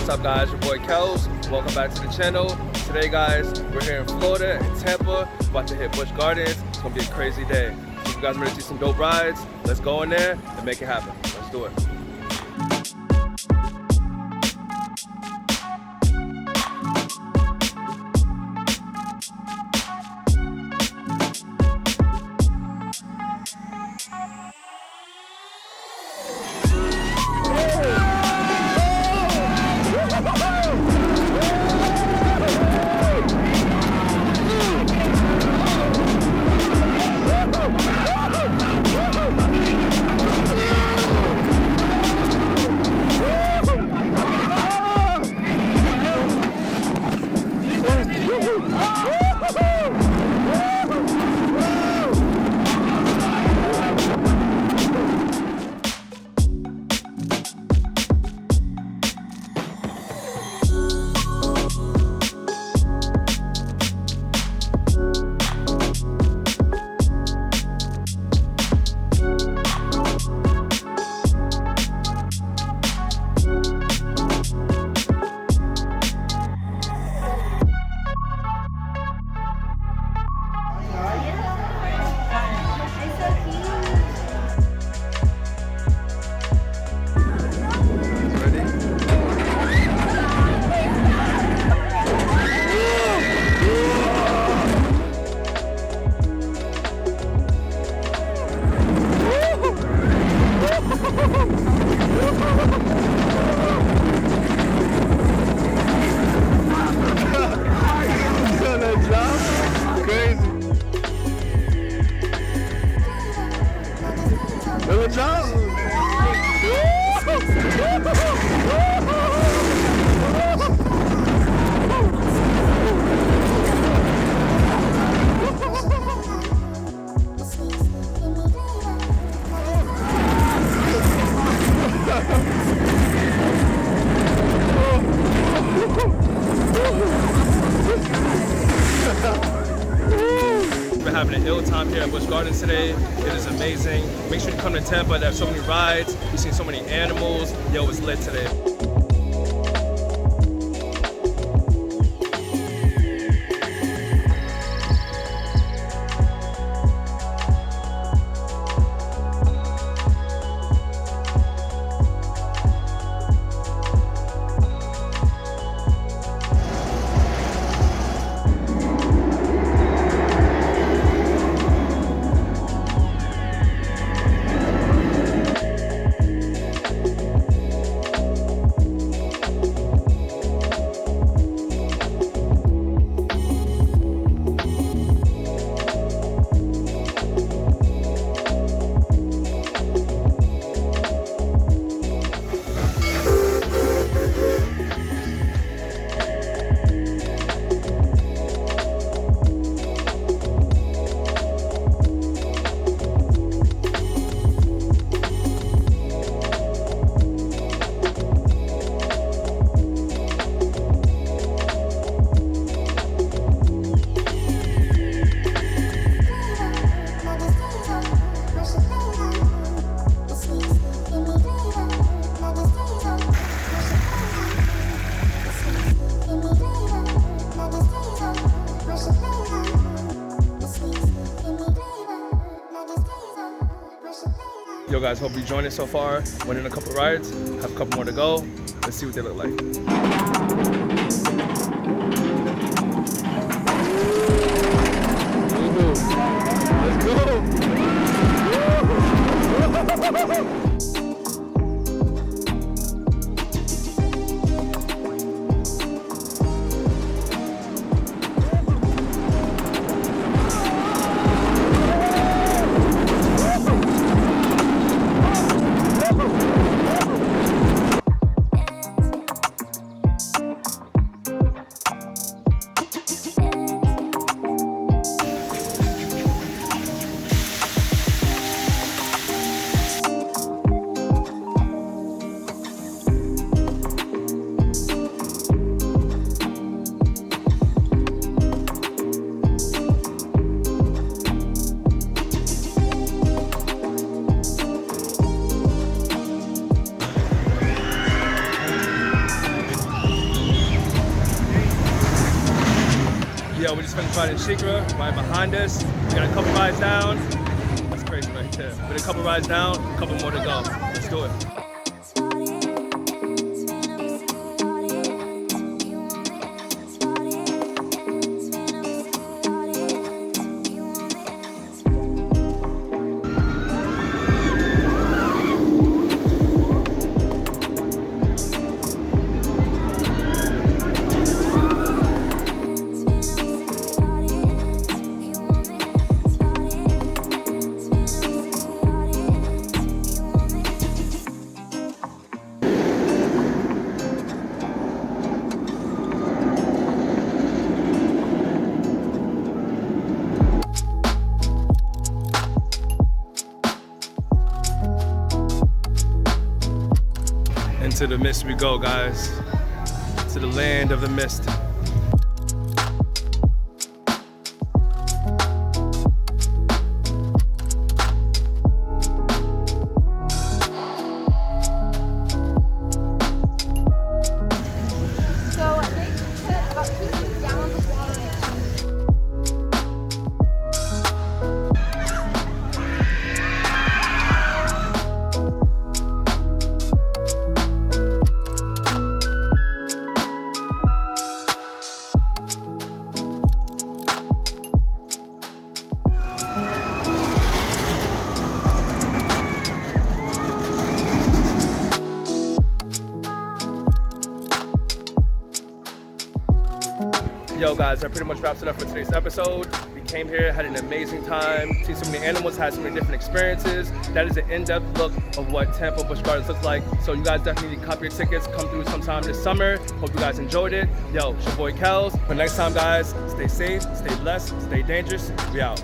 What's up guys, your boy Kels. Welcome back to the channel. Today guys, we're here in Florida, in Tampa, about to hit Busch Gardens. It's gonna be a crazy day. So if you guys ready to see some dope rides, let's go in there and make it happen. Let's do it. We're having an ill time here at Busch Gardens today. It is amazing. Make sure you come to Tampa. There's so many rides. We've seen so many animals. Yo, it's lit today. Yo guys, hope you enjoying it so far. Went in a couple rides, have a couple more to go. Let's see what they look like. Let's go! we just finished riding Sheikra, right behind us. We got a couple rides down. That's crazy right there. We got a couple rides down, a couple more to go. Let's do it. Into the mist we go, guys. To the land of the mist. Yo guys, that pretty much wraps it up for today's episode. We came here, had an amazing time, seen so many animals, had so many different experiences. That is an in-depth look of what Tampa Busch Gardens looks like. So you guys definitely need to copy your tickets, come through sometime this summer. Hope you guys enjoyed it. Yo, it's your boy Kels. But next time guys, stay safe, stay blessed, stay dangerous. We out.